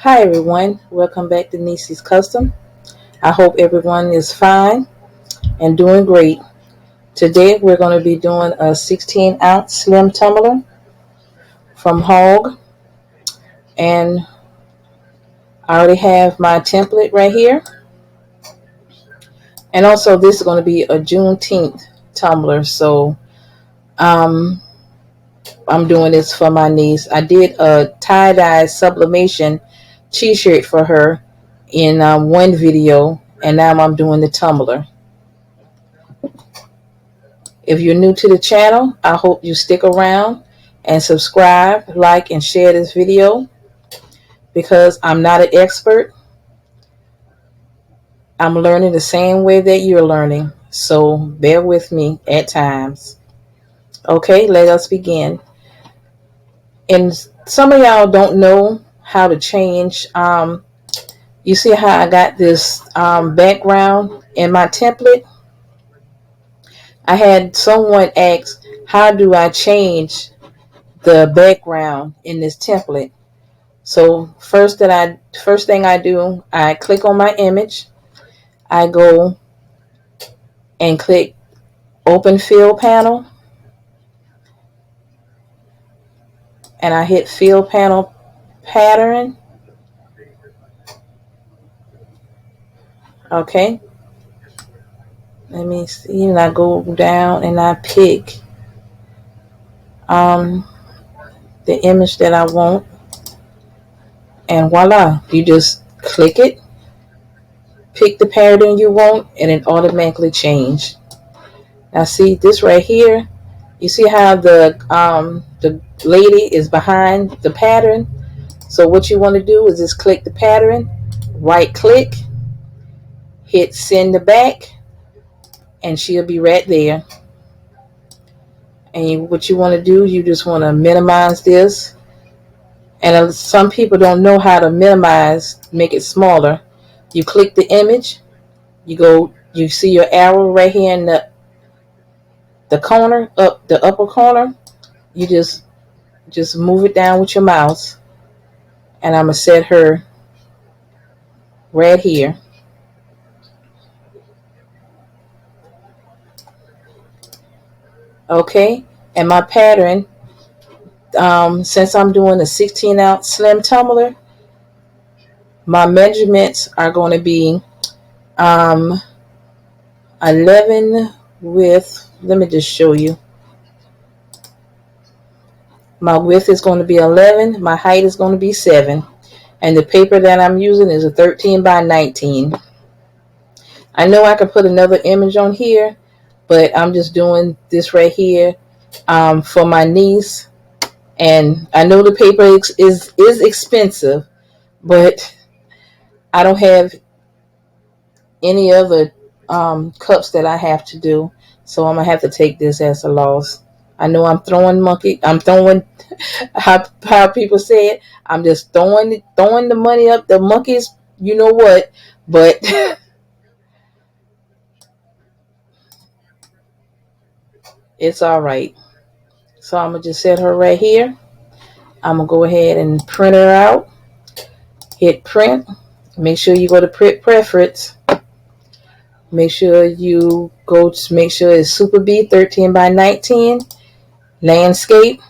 Hi everyone, welcome back to Neicey's Custom. I hope everyone is fine and doing great. Today we're going to be doing a 16-ounce slim tumbler from Hog, and I already have my template right here. And also this is going to be a Juneteenth tumbler, so um, I'm doing this for my niece. I did a tie-dye sublimation t-shirt for her in one video, and now I'm doing the tumbler. If you're new to the channel, I hope you stick around and subscribe, like, and share this video because I'm not an expert. I'm learning the same way that you're learning, so bear with me at times. Okay, let us begin. And some of y'all don't know how to change. You see how I got this background in my template? I had someone ask, how do I change the background in this template? So first thing I do, I click on my image. I go and click open fill panel, and I hit fill panel pattern. Okay. Let me see, and I go down and I pick the image that I want, and voila, you just click it, pick the pattern you want, and it automatically change. Now see this right here. You see how the lady is behind the pattern? So what you want to do is just click the pattern, right click, hit send to back, and she'll be right there. And what you want to do, you just want to minimize this. And some people don't know how to minimize, make it smaller. You click the image, you see your arrow right here in the corner, up the upper corner. You just move it down with your mouse, and I'm gonna set her right here. Okay, and my pattern, since I'm doing a 16-ounce slim tumbler, my measurements are going to be um, 11 width. Let me just show you. My width is going to be 11. My height is going to be 7. And the paper that I'm using is a 13 by 19. I know I could put another image on here, but I'm just doing this right here for my niece. And I know the paper is expensive, but I don't have any other cups that I have to do, so I'm gonna have to take this as a loss. I know I'm throwing how people say it. I'm just throwing the money up the monkeys, you know what? But it's all right. So I'm gonna just set her right here. I'm gonna go ahead and print her out. Hit print. Make sure you go to print preference. Make sure you go to make sure it's Super B 13 by 19 landscape.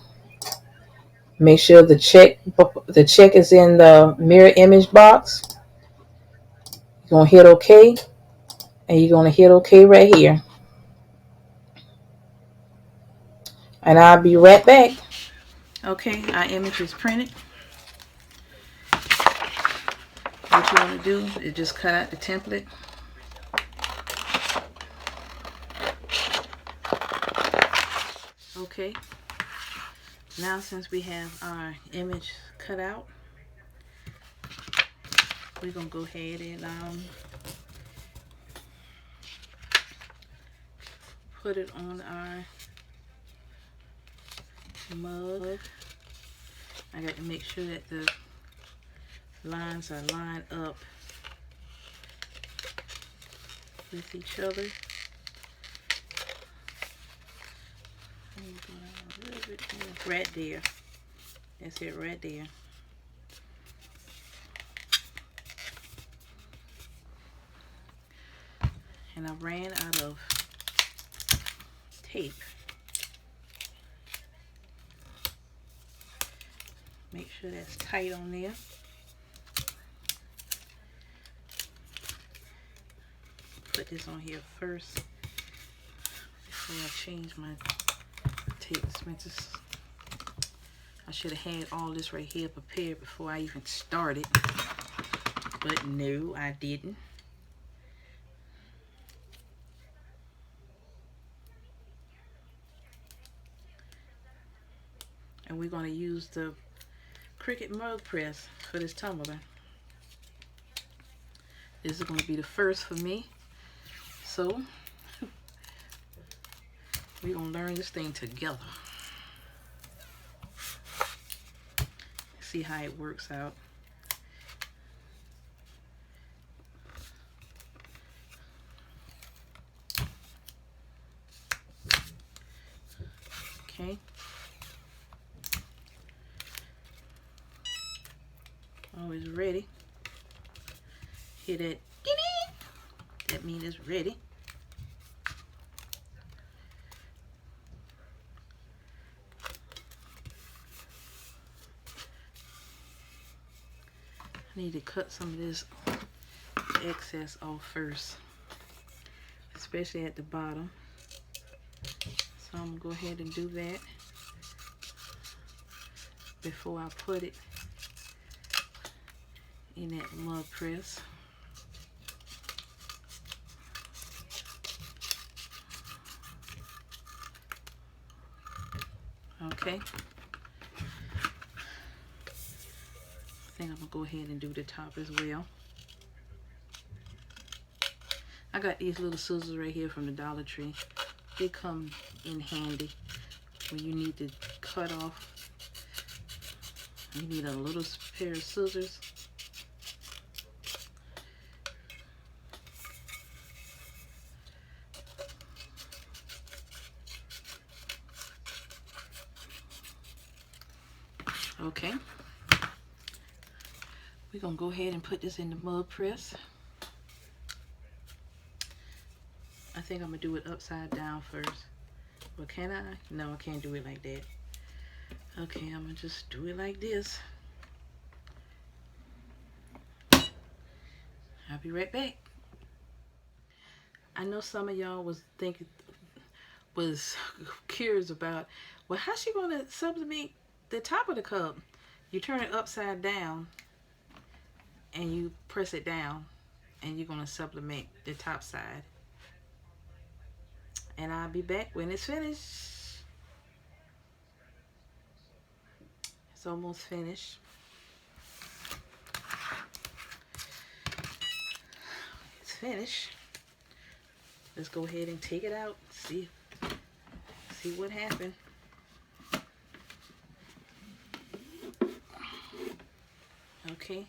Make sure the check is in the mirror image box. You're gonna hit OK, and you're gonna hit OK right here. And I'll be right back. Okay, our image is printed. What you want to do is just cut out the template. Okay, now since we have our image cut out, we're gonna go ahead and put it on our mug. I got to make sure that the lines are lined up with each other. Right there. That's it right there. and I ran out of tape. Make sure that's tight on there. Put this on here first before I change my tape dispensers. I should have had all this right here prepared before I even started, but no, I didn't. And we're going to use the Cricut mug press for this tumbler. This is going to be the first for me, so we're going to learn this thing together. See how it works out. Okay. Always ready. Hear that? Ding-ding. That means it's ready. I need to cut some of this excess off first, especially at the bottom. So I'm gonna go ahead and do that before I put it in that mug press. Okay. I think I'm gonna go ahead and do the top as well. I got these little scissors right here from the Dollar Tree. They come in handy when you need to cut off. You need a little pair of scissors. Okay. We're gonna go ahead and put this in the mug press. I think I'm gonna do it upside down first. Well, can I? No, I can't do it like that. Okay, I'm gonna just do it like this. I'll be right back. I know some of y'all was curious about, well, how's she gonna sublimate the top of the cup? You turn it upside down and you press it down, and you're gonna sublimate the top side. And I'll be back when it's finished. It's almost finished. It's finished. Let's go ahead and take it out. See what happened. Okay.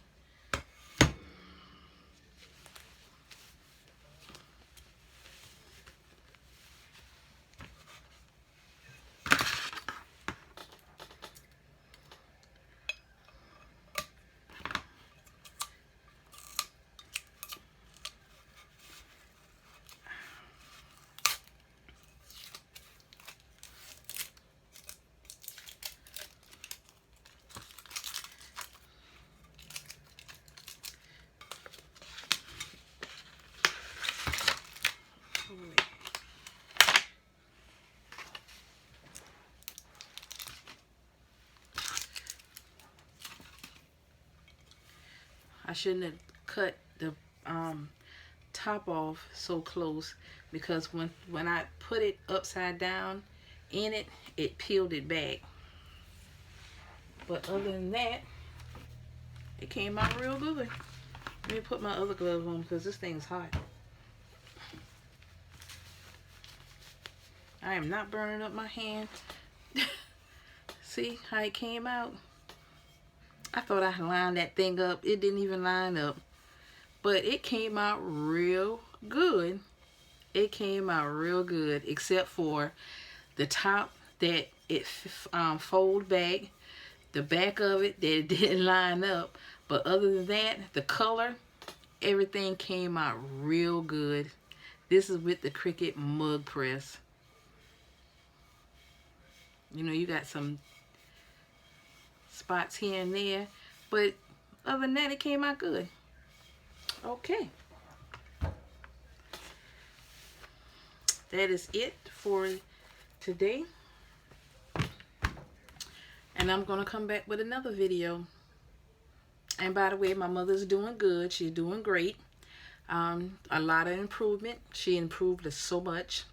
I shouldn't have cut the top off so close, because when I put it upside down in it, it peeled it back. But other than that, it came out real good. Let me put my other glove on because this thing's hot. I am not burning up my hand. See how it came out? I thought I lined that thing up. It didn't even line up. But it came out real good. It came out real good, except for the top that it fold back, the back of it that it didn't line up. But other than that, the color, everything came out real good. This is with the Cricut mug press. You know, you got some spots here and there, but other than that, it came out good. Okay. That is it for today. And I'm going to come back with another video. And by the way, my mother's doing good. She's doing great. A lot of improvement. She improved us so much.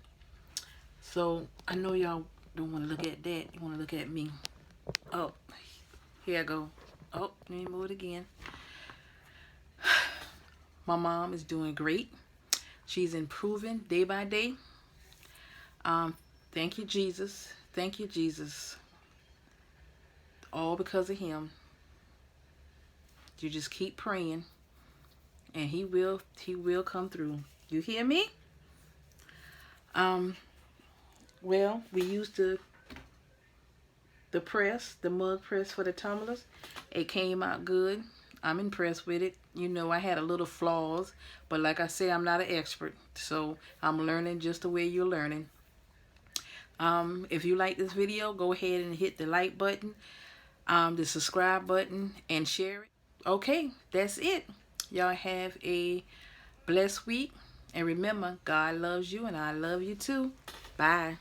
So I know y'all don't want to look at that. You want to look at me. Oh, here I go. Oh, let me move it again. My mom is doing great. She's improving day by day. Thank you, Jesus. Thank you, Jesus. All because of him. You just keep praying, and he will come through. You hear me? Well, we used the press, the mug press for the tumblers. It came out good. I'm impressed with it. You know, I had a little flaws, but like I said, I'm not an expert, so I'm learning just the way you're learning. If you like this video, go ahead and hit the like button, the subscribe button, and share it. Okay, that's it. Y'all have a blessed week, and remember, God loves you and I love you too. Bye.